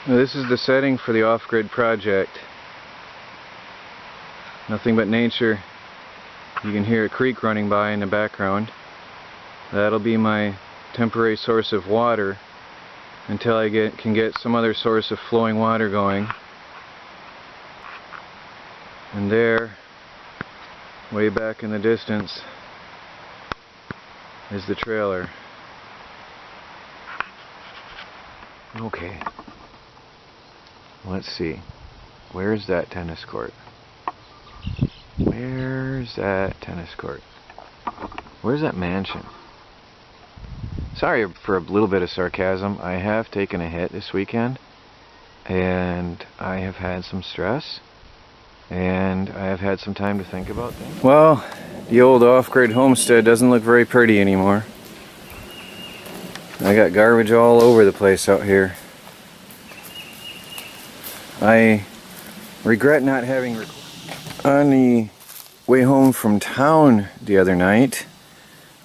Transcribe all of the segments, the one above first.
Now, this is the setting for the off-grid project. Nothing but nature. You can hear a creek running by in the background. That'll be my temporary source of water until I can get some other source of flowing water going. And there, way back in the distance, is the trailer. Okay. Let's see. Where's that tennis court? Where's that tennis court? Where's that mansion? Sorry for a little bit of sarcasm. I have taken a hit this weekend, and I have had some stress, and I have had some time to think about things. Well, the old off-grid homestead doesn't look very pretty anymore. I got garbage all over the place out here. I regret not having... On the way home from town the other night,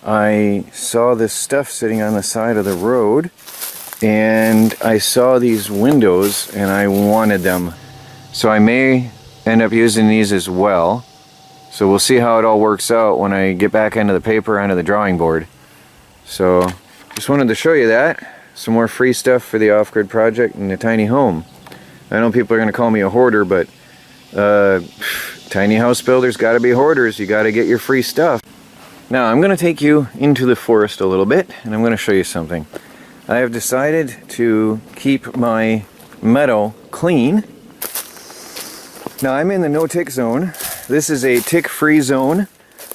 I saw this stuff sitting on the side of the road, and I saw these windows and I wanted them. So I may end up using these as well. So we'll see how it all works out when I get back into the paper, onto the drawing board. So just wanted to show you that. Some more free stuff for the off-grid project and the tiny home. I know people are going to call me a hoarder, but tiny house builders got to be hoarders. You got to get your free stuff. Now I'm going to take you into the forest a little bit, and I'm going to show you something. I have decided to keep my meadow clean. Now I'm in the no-tick zone. This is a tick-free zone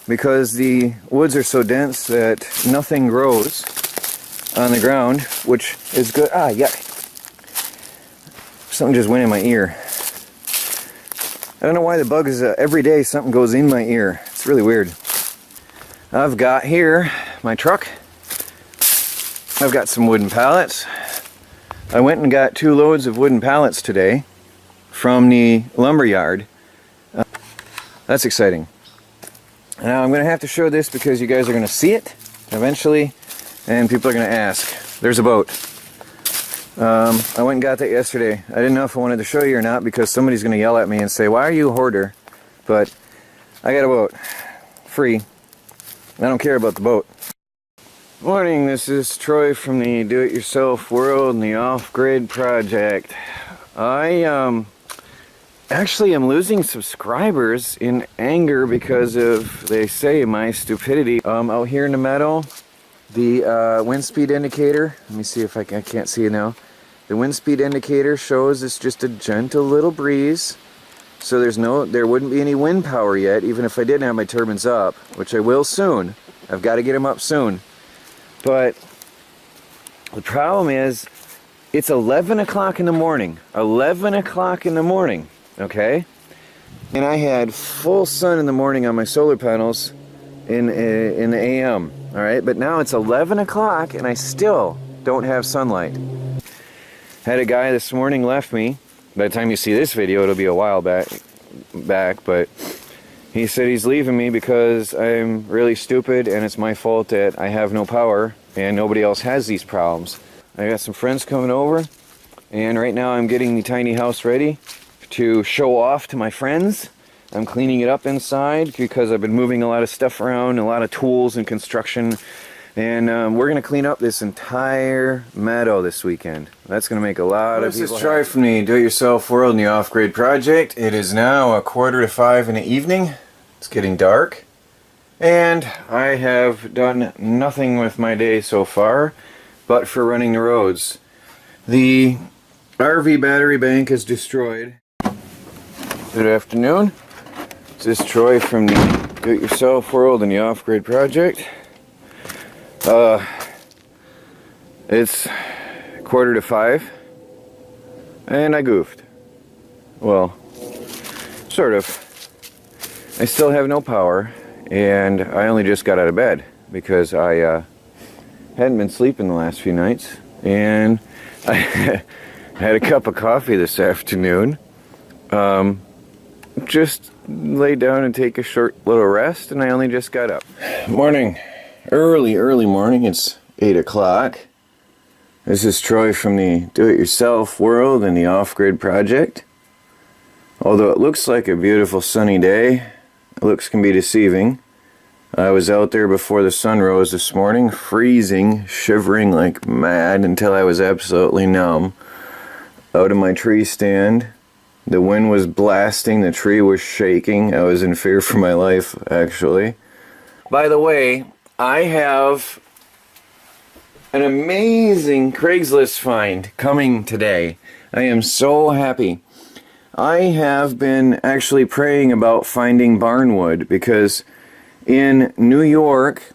because the woods are so dense that nothing grows on the ground, which is good. Ah, yuck. Something just went in my ear. I don't know why the bug is, every day something goes in my ear. It's really weird. I've got here my truck. I've got some wooden pallets. I went and got 2 loads of wooden pallets today from the lumber yard. That's exciting. Now I'm going to have to show this because you guys are going to see it eventually, and people are going to ask. There's a boat. I went and got that yesterday. I didn't know if I wanted to show you or not because somebody's going to yell at me and say, "Why are you a hoarder?" But I got a boat. Free. I don't care about the boat. Morning, this is Troy from the Do-It-Yourself World and the Off-Grid Project. I actually am losing subscribers in anger because of, they say, my stupidity. Out here in the meadow, the wind speed indicator, let me see if I can't see it now. The wind speed indicator shows it's just a gentle little breeze. So there wouldn't be any wind power yet, even if I didn't have my turbines up, which I will soon. I've got to get them up soon. But the problem is, it's 11 o'clock in the morning. 11 o'clock in the morning, okay? And I had full sun in the morning on my solar panels in the AM, all right? But now it's 11 o'clock and I still don't have sunlight. Had a guy this morning left me. By the time you see this video, it'll be a while back, but he said he's leaving me because I'm really stupid and it's my fault that I have no power and nobody else has these problems. I got some friends coming over, and right now I'm getting the tiny house ready to show off to my friends. I'm cleaning it up inside because I've been moving a lot of stuff around, a lot of tools and construction, and we're going to clean up this entire meadow this weekend. That's going to make a lot of people happy. This is Troy from the Do-It-Yourself World and the Off-Grid Project. It is now 4:45 in the evening. It's getting dark, and I have done nothing with my day so far but for running the roads. The RV battery bank is destroyed. Good afternoon. This is Troy from the Do-It-Yourself World and the Off-Grid Project. It's 4:45 and I goofed. Well, sort of. I still have no power, and I only just got out of bed because I hadn't been sleeping the last few nights, and I had a cup of coffee this afternoon. Just lay down and take a short little rest, and I only just got up. Morning. Early morning. It's 8 o'clock. This is Troy from the Do-It-Yourself world and the Off-Grid project. Although it looks like a beautiful sunny day, looks can be deceiving. I was out there before the sun rose this morning, freezing, shivering like mad until I was absolutely numb. Out of my tree stand, the wind was blasting, the tree was shaking. I was in fear for my life, actually. By the way, I have an amazing Craigslist find coming today. I am so happy. I have been actually praying about finding barnwood because in New York,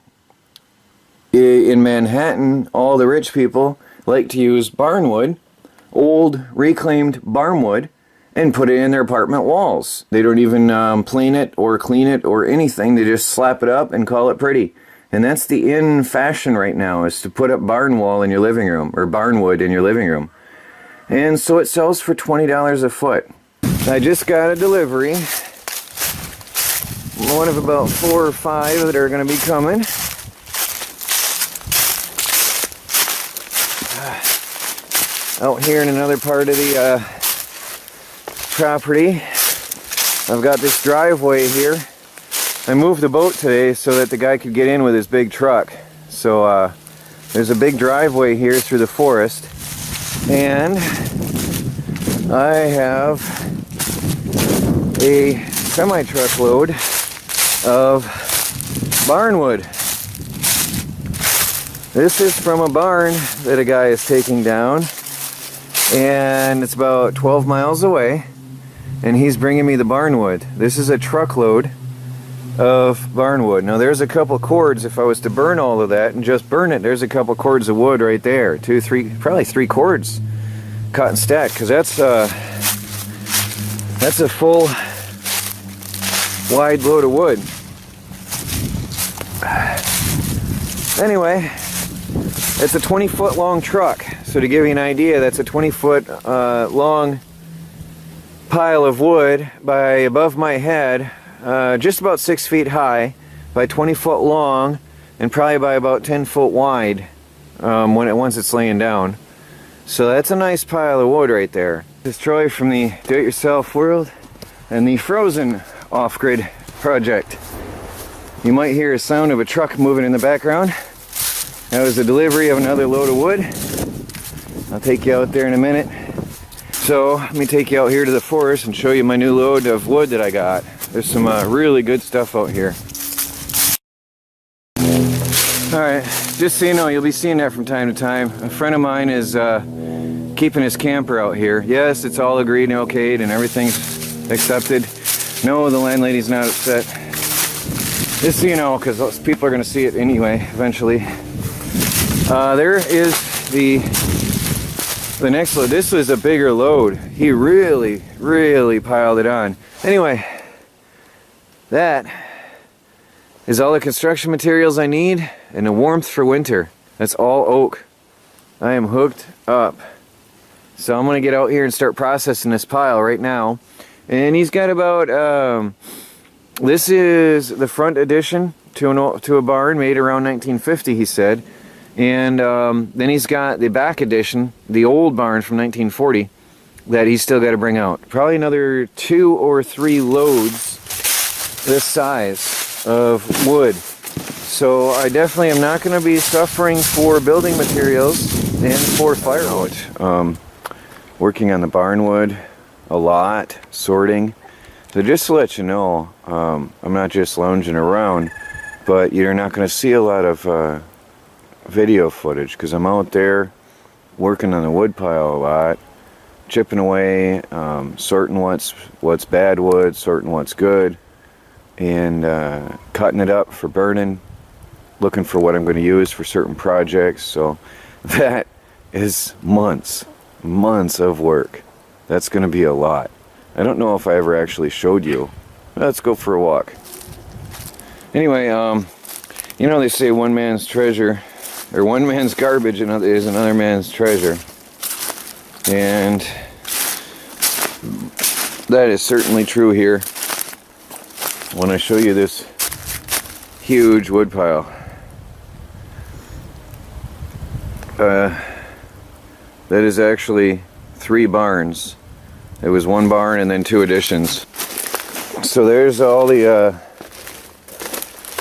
in Manhattan, all the rich people like to use barnwood, old reclaimed barnwood, and put it in their apartment walls. They don't even plane it or clean it or anything. They just slap it up and call it pretty. And that's the in fashion right now, is to put up barn wall in your living room, or barnwood in your living room. And so it sells for $20 a foot. I just got a delivery. One of about 4 or 5 that are going to be coming. Out here in another part of the property, I've got this driveway here. I moved the boat today so that the guy could get in with his big truck. So there's a big driveway here through the forest, and I have a semi-truckload of barnwood. This is from a barn that a guy is taking down, and it's about 12 miles away, and he's bringing me the barnwood. This is a truckload of barnwood. Now there's a couple cords. If I was to burn all of that and just burn it, there's a couple cords of wood right there. 2, 3, probably 3 cords cut and stacked, because that's a full wide load of wood. Anyway, it's a 20-foot long truck. So to give you an idea, that's a 20-foot long pile of wood by above my head, just about 6 feet high, by 20 foot long, and probably by about 10 foot wide once it's laying down. So that's a nice pile of wood right there. This is Troy from the Do-It-Yourself world and the Frozen Off-Grid project. You might hear a sound of a truck moving in the background. That was the delivery of another load of wood. I'll take you out there in a minute. So let me take you out here to the forest and show you my new load of wood that I got. There's some really good stuff out here. Alright, just so you know, you'll be seeing that from time to time. A friend of mine is keeping his camper out here. Yes, it's all agreed and okayed and everything's accepted. No, the landlady's not upset. Just so you know, because those people are going to see it anyway, eventually. There is the next load. This was a bigger load. He really piled it on. Anyway, that is all the construction materials I need and the warmth for winter. That's all oak. I am hooked up. So I'm going to get out here and start processing this pile right now. And he's got about, this is the front addition to a barn made around 1950, he said. And then he's got the back addition, the old barn from 1940, that he's still got to bring out. Probably another 2 or 3 loads this size of wood. So I definitely am not going to be suffering for building materials and for firewood. Working on the barnwood a lot, sorting. So just to let you know, I'm not just lounging around, but you're not going to see a lot of video footage because I'm out there working on the wood pile a lot, chipping away, sorting what's bad wood, sorting what's good, and cutting it up for burning, looking for what I'm going to use for certain projects. So that is months of work. That's going to be a lot. I don't know if I ever actually showed you. Let's go for a walk. Anyway, you know they say one man's treasure, or one man's garbage is another man's treasure. And that is certainly true here. When I show you this huge wood pile. That is actually 3 barns. It was 1 barn and then 2 additions. So there's all the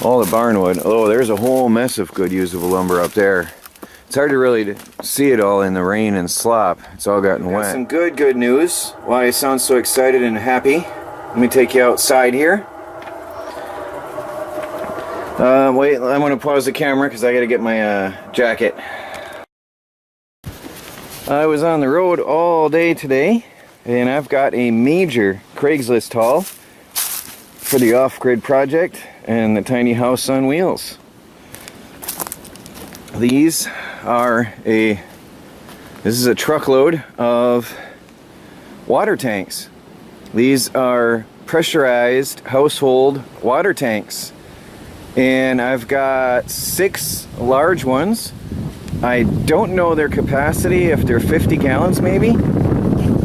barnwood. Oh, there's a whole mess of good usable lumber up there. It's hard to really see it all in the rain and slop. It's all gotten wet. Some good news. Why I sound so excited and happy. Let me take you outside here. Wait, I'm going to pause the camera because I got to get my jacket. I was on the road all day today, and I've got a major Craigslist haul for the off-grid project and the tiny house on wheels. This is a truckload of water tanks. These are pressurized household water tanks. And I've got 6 large ones. I don't know their capacity, if they're 50 gallons maybe.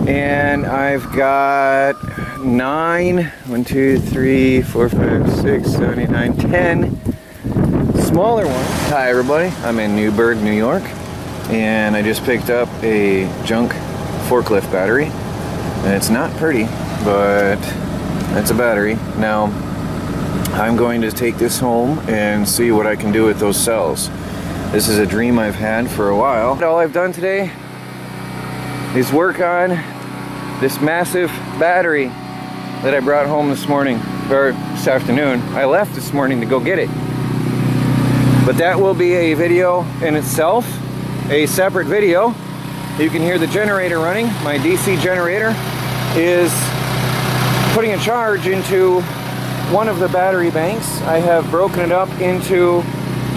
And I've got 9, 1, 2, 3, 4, 5, 6, 7, 8, 9, 10 smaller ones. Hi everybody, I'm in Newburgh, New York. And I just picked up a junk forklift battery. And it's not pretty, but it's a battery. Now, I'm going to take this home and see what I can do with those cells. This is a dream I've had for a while. All I've done today is work on this massive battery that I brought home this morning, or this afternoon. I left this morning to go get it. But that will be a video in itself, a separate video. You can hear the generator running. My DC generator is putting a charge into one of the battery banks. I have broken it up into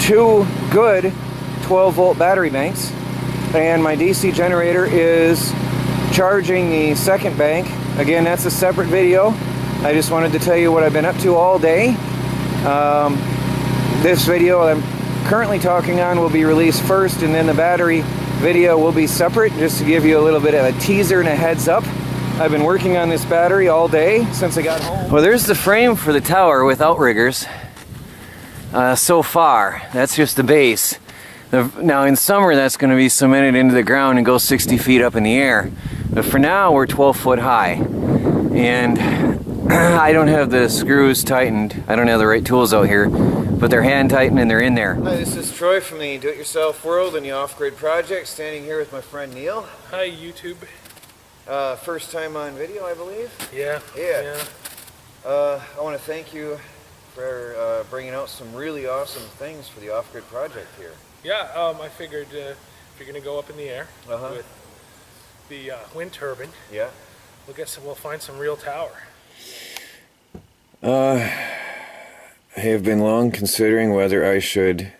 2 good 12-volt battery banks, and my DC generator is charging the second bank. Again, that's a separate video. I just wanted to tell you what I've been up to all day. This video I'm currently talking on will be released first, and then the battery video will be separate, just to give you a little bit of a teaser and a heads up. I've been working on this battery all day since I got home. Well, there's the frame for the tower with outriggers. So far, that's just the base. Now in summer, that's going to be cemented into the ground and go 60 feet up in the air. But for now, we're 12 foot high. And I don't have the screws tightened. I don't have the right tools out here, but they're hand tightened and they're in there. Hi, this is Troy from the Do-It-Yourself World and the Off-Grid Project, standing here with my friend Neil. Hi, YouTube. First time on video, I believe? Yeah. I want to thank you for bringing out some really awesome things for the off-grid project here. Yeah, I figured if you're going to go up in the air with the wind turbine, we'll find some real tower. I have been long considering whether I should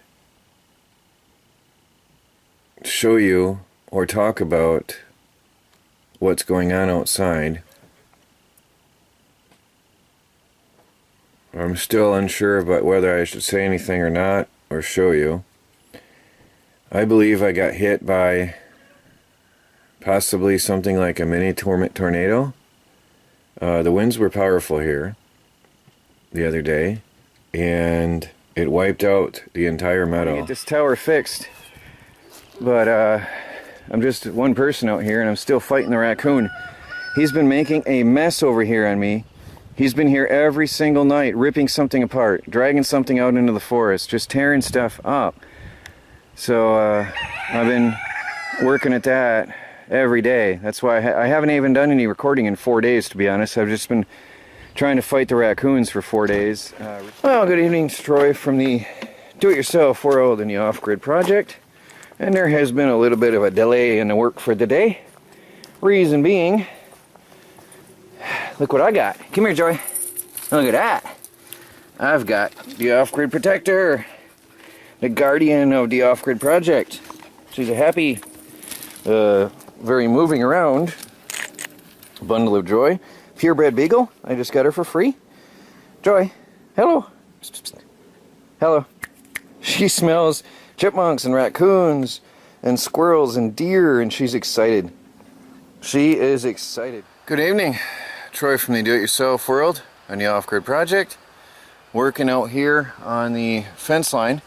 show you or talk about what's going on outside. I'm still unsure about whether I should say anything or not, or show you. I believe I got hit by possibly something like a mini tornado. The winds were powerful here the other day, and it wiped out the entire meadow. Get this tower fixed, but I'm just one person out here and I'm still fighting the raccoon. He's been making a mess over here on me. He's been here every single night, ripping something apart, dragging something out into the forest, just tearing stuff up. So I've been working at that every day. That's why I haven't even done any recording in 4 days, to be honest. I've just been trying to fight the raccoons for 4 days. Well, good evening, it's Troy from the Do-It-Yourself World and the Off-Grid Project. And there has been a little bit of a delay in the work for the day. Reason being, look what I got. Come here, Joy. Look at that. I've got the off-grid protector, the guardian of the off-grid project. She's a happy, very moving around bundle of joy. Purebred beagle. I just got her for free. Joy, hello. Hello. She smells chipmunks and raccoons and squirrels and deer, and she's excited. She is excited. Good evening. Troy from the Do-It-Yourself World and the Off-Grid Project. Working out here on the fence line.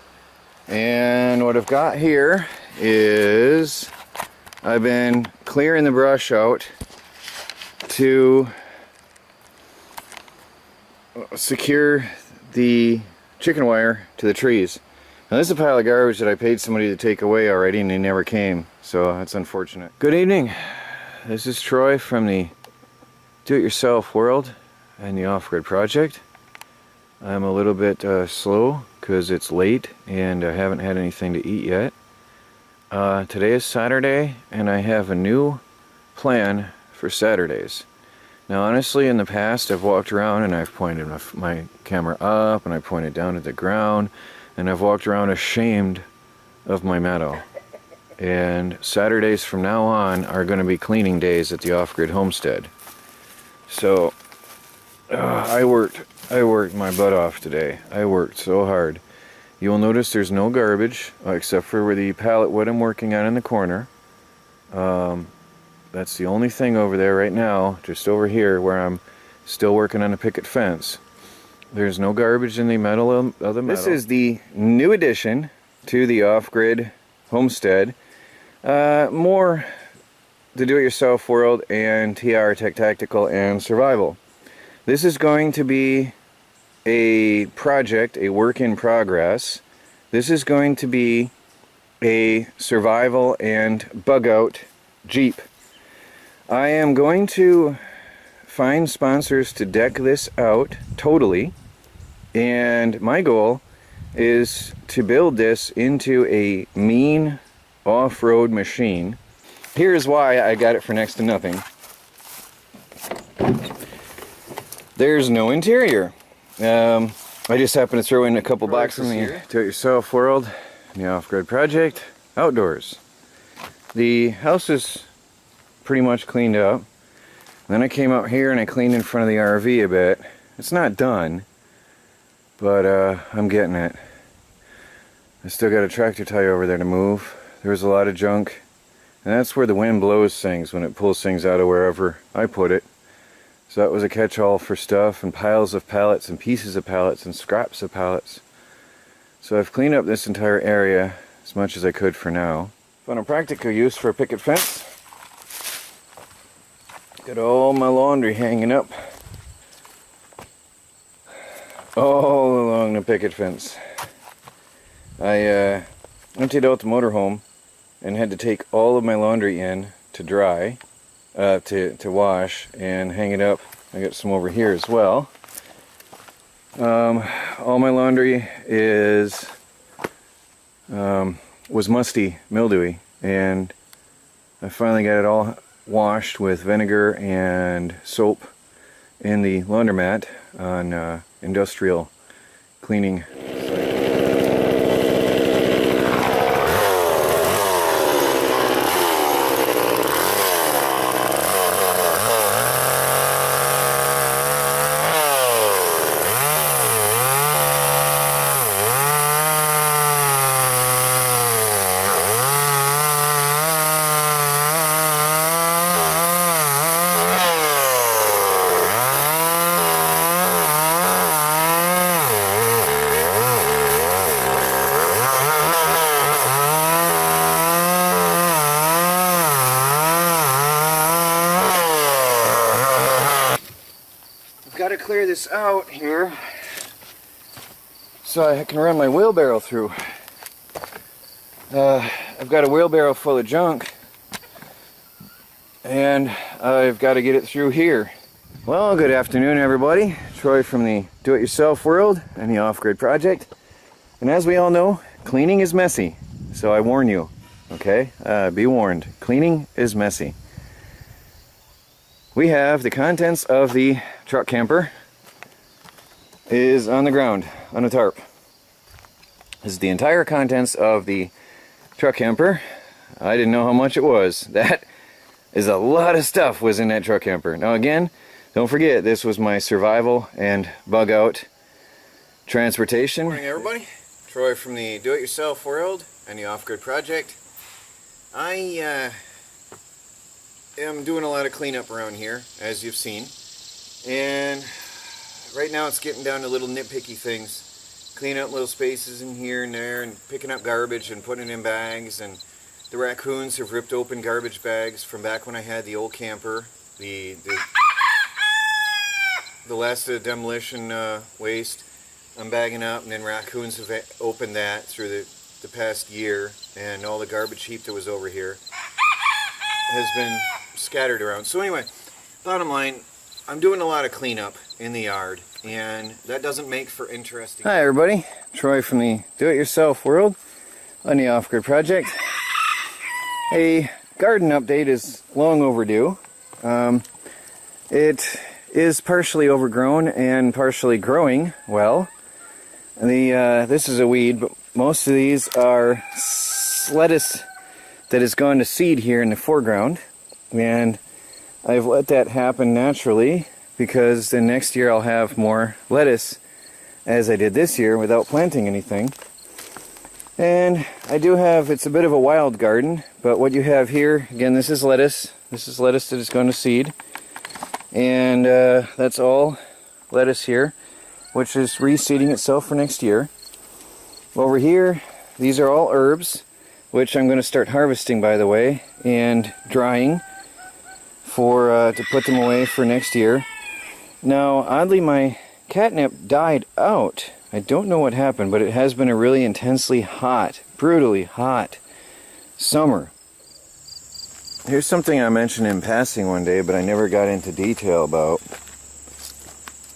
And what I've got here is I've been clearing the brush out to secure the chicken wire to the trees. Now this is a pile of garbage that I paid somebody to take away already and they never came, so that's unfortunate. Good evening. This is Troy from the Do-It-Yourself World and the Off-Grid Project. I'm a little bit slow because it's late and I haven't had anything to eat yet. Today is Saturday and I have a new plan for Saturdays. Now honestly, in the past I've walked around and I've pointed my camera up and I pointed down at the ground and I've walked around ashamed of my meadow. And Saturdays from now on are going to be cleaning days at the Off-Grid Homestead. So I worked my butt off today. I worked so hard. You will notice there's no garbage except for where the pallet wood I'm working on in the corner. That's the only thing over there right now, just over here where I'm still working on a picket fence. There's no garbage in the middle of the meadow. This is the new addition to the Off-Grid Homestead. More the Do-It-Yourself World and TR Tech Tactical and Survival. This is going to be a project, a work in progress. This is going to be a survival and bug out Jeep. I am going to find sponsors to deck this out totally, and my goal is to build this into a mean off-road machine. Here's why I got it for next to nothing. There's no interior. I just happened to throw in a couple boxes in the Do-It-Yourself World and the Off-Grid Project outdoors. The house is pretty much cleaned up. Then I came out here and I cleaned in front of the RV a bit. It's not done, but I'm getting it. I still got a tractor tire over there to move. There was a lot of junk, and that's where the wind blows things when it pulls things out of wherever I put it. So that was a catch-all for stuff and piles of pallets and pieces of pallets and scraps of pallets. So I've cleaned up this entire area as much as I could for now. Found a practical use for a picket fence. Got all my laundry hanging up all along the picket fence. I emptied out the motorhome and had to take all of my laundry in to dry, to wash and hang it up. I got some over here as well. All my laundry was musty, mildewy, and I finally got it all washed with vinegar and soap in the laundromat on industrial cleaning. Got to clear this out here so I can run my wheelbarrow through. I've got a wheelbarrow full of junk and I've got to get it through here. Well, good afternoon everybody. Troy from the Do-It-Yourself World and the Off-Grid Project. And as we all know, cleaning is messy. So I warn you, okay? Be warned, cleaning is messy. We have the contents of the truck camper is on the ground on a tarp. This is the entire contents of the truck camper. I didn't know how much it was. That is a lot of stuff was in that truck camper. Now again, don't forget this was my survival and bug out transportation. Good morning everybody. Troy from the Do-It-Yourself World and the Off-Grid Project. I am doing a lot of cleanup around here, as you've seen, and right now it's getting down to little nitpicky things, cleaning up little spaces in here and there and picking up garbage and putting it in bags and The raccoons have ripped open garbage bags from back when I had the old camper. The last of the demolition waste I'm bagging up, and then raccoons have opened that through the past year, and all the garbage heap that was over here has been scattered around. So anyway, bottom line, I'm doing a lot of cleanup in the yard, and that doesn't make for interesting. Hi everybody, Troy from the Do-It-Yourself world on the Off-Grid Project. A garden update is long overdue. It is partially overgrown and partially growing well. This is a weed, but most of these are lettuce that has gone to seed here in the foreground, and I've let that happen naturally because then next year I'll have more lettuce as I did this year without planting anything. And I do have, it's a bit of a wild garden, but what you have here, again, this is lettuce. This is lettuce that has gone to seed, and that's all lettuce here, which is reseeding itself for next year. Over here, these are all herbs, which I'm going to start harvesting, by the way, and drying for to put them away for next year. Now, oddly, my catnip died out. I don't know what happened, but it has been a really intensely hot, brutally hot summer. Here's something I mentioned in passing one day, but I never got into detail about.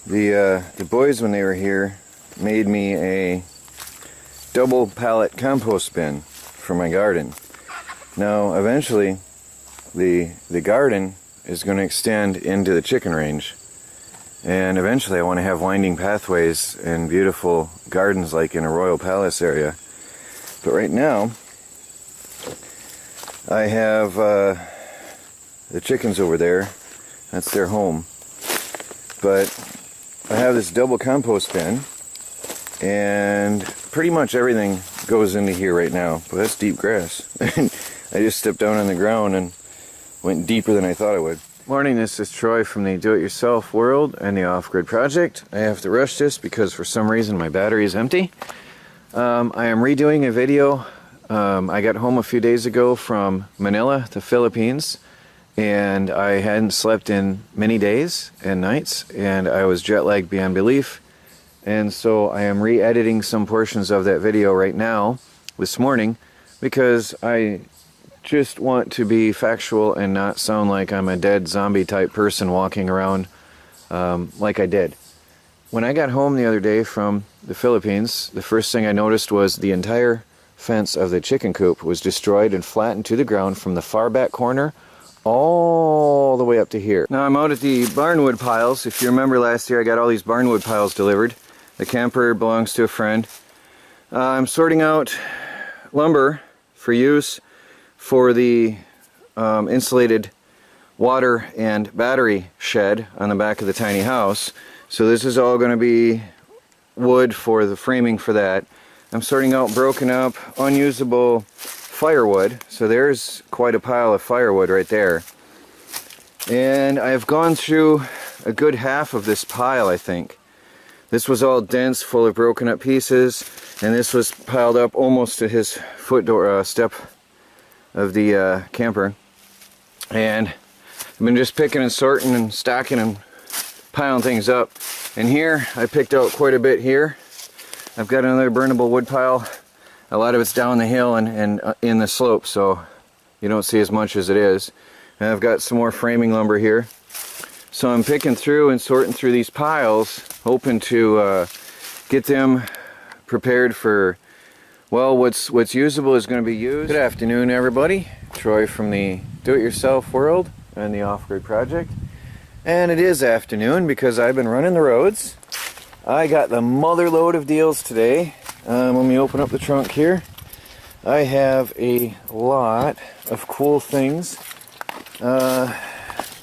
The boys, when they were here, made me a double pallet compost bin for my garden. Now, eventually, the garden is going to extend into the chicken range. And eventually I want to have winding pathways and beautiful gardens like in a Royal Palace area. But right now, I have the chickens over there. That's their home. But I have this double compost bin, and pretty much everything goes into here right now. But that's deep grass. I just stepped down on the ground and went deeper than I thought I would. Morning, this is Troy from the Do-It-Yourself world and the Off-Grid Project. I have to rush this because for some reason my battery is empty. I am redoing a video. I got home a few days ago from Manila, the Philippines, and I hadn't slept in many days and nights, and I was jet lagged beyond belief. And so I am re-editing some portions of that video right now, this morning, because I just want to be factual and not sound like I'm a dead zombie type person walking around like I did. When I got home the other day from the Philippines, the first thing I noticed was the entire fence of the chicken coop was destroyed and flattened to the ground from the far back corner all the way up to here. Now I'm out at the barnwood piles. If you remember last year I got all these barnwood piles delivered. The camper belongs to a friend. I'm sorting out lumber for use for the insulated water and battery shed on the back of the tiny house. So this is all going to be wood for the framing for that. I'm sorting out broken up, unusable firewood. So there's quite a pile of firewood right there. And I've gone through a good half of this pile, I think. This was all dense, full of broken up pieces, and this was piled up almost to his foot door step of the camper. And I've been just picking and sorting and stacking and piling things up. And here I picked out quite a bit here. I've got another burnable wood pile. A lot of it's down the hill and in the slope, so you don't see as much as it is. And I've got some more framing lumber here. So I'm picking through and sorting through these piles, hoping to get them prepared for, well, what's usable is going to be used. Good afternoon, everybody. Troy from the Do-It-Yourself world and the Off-Grid Project. And it is afternoon because I've been running the roads. I got the mother load of deals today. Let me open up the trunk here. I have a lot of cool things.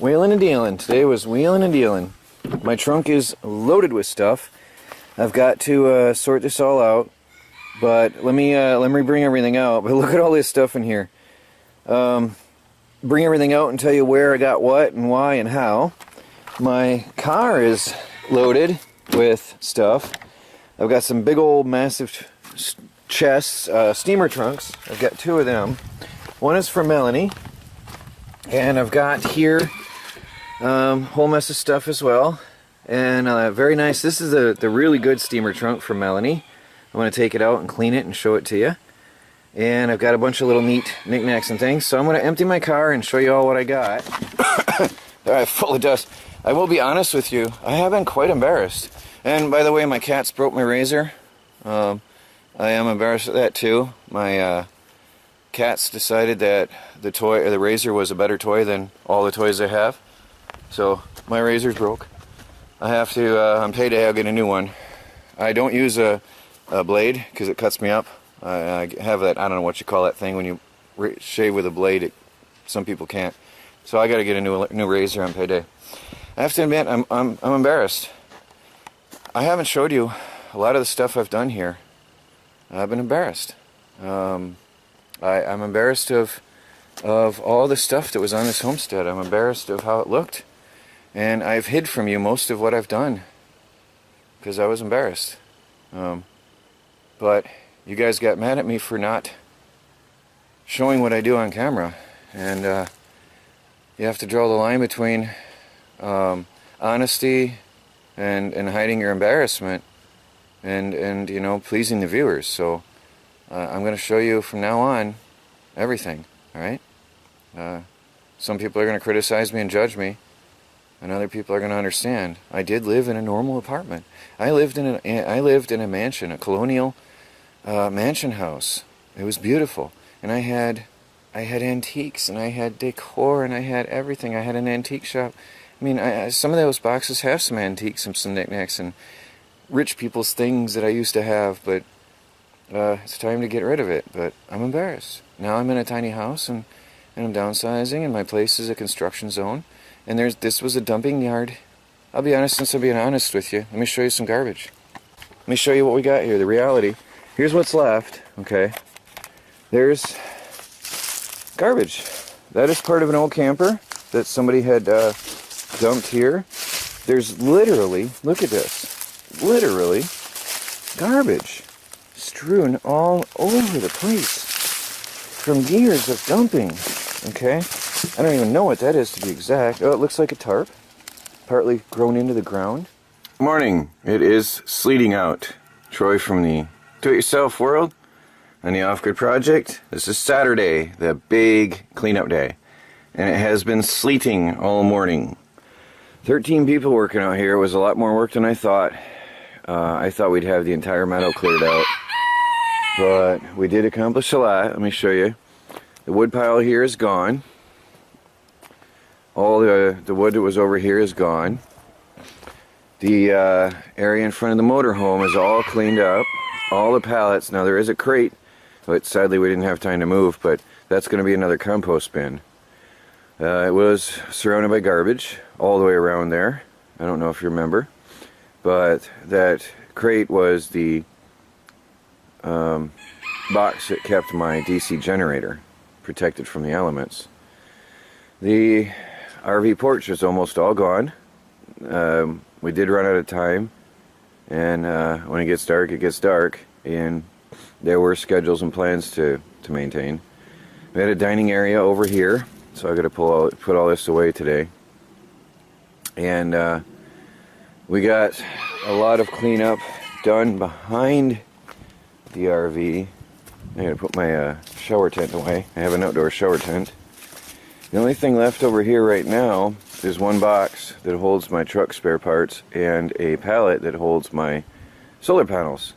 Wheeling and dealing. Today was wheeling and dealing. My trunk is loaded with stuff. I've got to sort this all out. But let me bring everything out. But look at all this stuff in here. Bring everything out and tell you where I got what and why and how. My car is loaded with stuff. I've got some big old massive chests, steamer trunks. I've got two of them. One is for Melanie, and I've got here a whole mess of stuff as well. And very nice. This is the really good steamer trunk for Melanie. I'm going to take it out and clean it and show it to you. And I've got a bunch of little neat knickknacks and things. So I'm going to empty my car and show you all what I got. They're full of dust. I will be honest with you, I have been quite embarrassed. And by the way, my cats broke my razor. I am embarrassed at that too. My cats decided that the toy or the razor was a better toy than all the toys they have. So my razor's broke. I have to, on payday I'll get a new one. I don't use a blade because it cuts me up. I have that, I don't know what you call that thing when you shave with a blade. Some people can't. So I got to get a new razor on payday. I have to admit, I'm embarrassed. I haven't showed you a lot of the stuff I've done here. I've been embarrassed. I'm embarrassed of all the stuff that was on this homestead. I'm embarrassed of how it looked. And I've hid from you most of what I've done because I was embarrassed. But you guys got mad at me for not showing what I do on camera. And you have to draw the line between honesty and hiding your embarrassment and you know, pleasing the viewers. So I'm going to show you from now on everything, alright? Some people are going to criticize me and judge me, and other people are going to understand. I did live in a normal apartment. I lived in a mansion, a colonial mansion house. It was beautiful, and I had antiques, and I had decor, and I had everything. I had an antique shop. I mean, some of those boxes have some antiques and some knickknacks and rich people's things that I used to have, but it's time to get rid of it. But I'm embarrassed. Now I'm in a tiny house, and I'm downsizing, and my place is a construction zone, and this was a dumping yard. I'll be honest, since I'm being honest with you, let me show you some garbage. Let me show you what we got here, the reality. Here's what's left, okay? There's garbage. That is part of an old camper that somebody had dumped here. There's literally, look at this, literally garbage strewn all over the place from years of dumping, okay? I don't even know what that is to be exact. Oh, it looks like a tarp, partly grown into the ground. Morning. It is sleeting out. Troy from the Do-It-Yourself world on the Off-Grid Project. This is Saturday, the big cleanup day, and it has been sleeting all morning. 13 people working out here. It was a lot more work than I thought. I thought we'd have the entire meadow cleared out, but we did accomplish a lot. Let me show you. The wood pile here is gone. All the wood that was over here is gone. The area in front of the motorhome is all cleaned up. All the pallets. Now there is a crate, but sadly we didn't have time to move, but that's going to be another compost bin. It was surrounded by garbage all the way around there. I don't know if you remember, but that crate was the box that kept my DC generator protected from the elements. The RV porch is almost all gone. We did run out of time, and when it gets dark, and there were schedules and plans to maintain. We had a dining area over here, so I got to put all this away today. And we got a lot of cleanup done behind the RV. I got to put my shower tent away. I have an outdoor shower tent. The only thing left over here right now is one box that holds my truck spare parts and a pallet that holds my solar panels,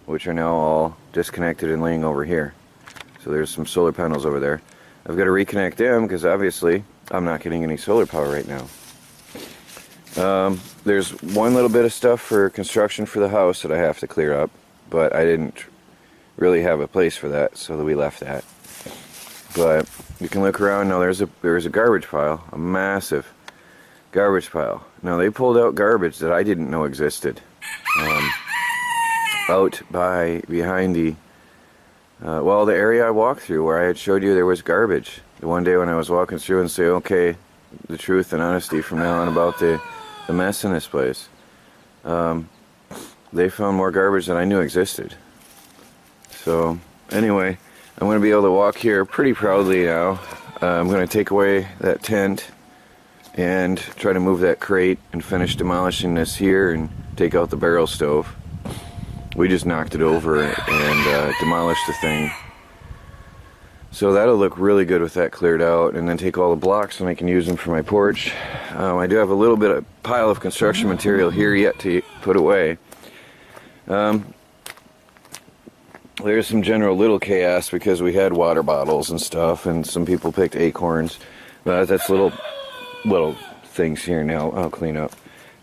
which are now all disconnected and laying over here. So there's some solar panels over there. I've got to reconnect them because obviously I'm not getting any solar power right now. There's one little bit of stuff for construction for the house that I have to clear up, but I didn't really have a place for that, so we left that. But you can look around now. There's a garbage pile, a massive garbage pile. Now they pulled out garbage that I didn't know existed. Out behind the the area I walked through where I had showed you there was garbage. The one day when I was walking through and say, okay, the truth and honesty from now on about the mess in this place. They found more garbage than I knew existed. So anyway, I'm going to be able to walk here pretty proudly now. I'm going to take away that tent and try to move that crate and finish demolishing this here and take out the barrel stove. We just knocked it over and demolished the thing. So that'll look really good with that cleared out, and then take all the blocks and I can use them for my porch. I do have a little bit of pile of construction material here yet to put away. There's some general little chaos because we had water bottles and stuff, and some people picked acorns. But that's little things here now I'll clean up.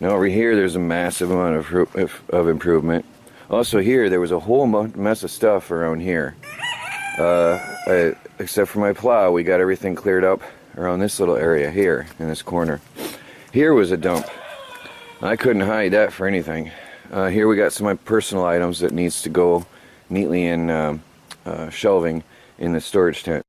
Now over here there's a massive amount of improvement. Also here there was a whole mess of stuff around here. Except for my plow, we got everything cleared up around this little area here in this corner. Here was a dump. I couldn't hide that for anything. Here we got some of my personal items that needs to go neatly in shelving in the storage tent.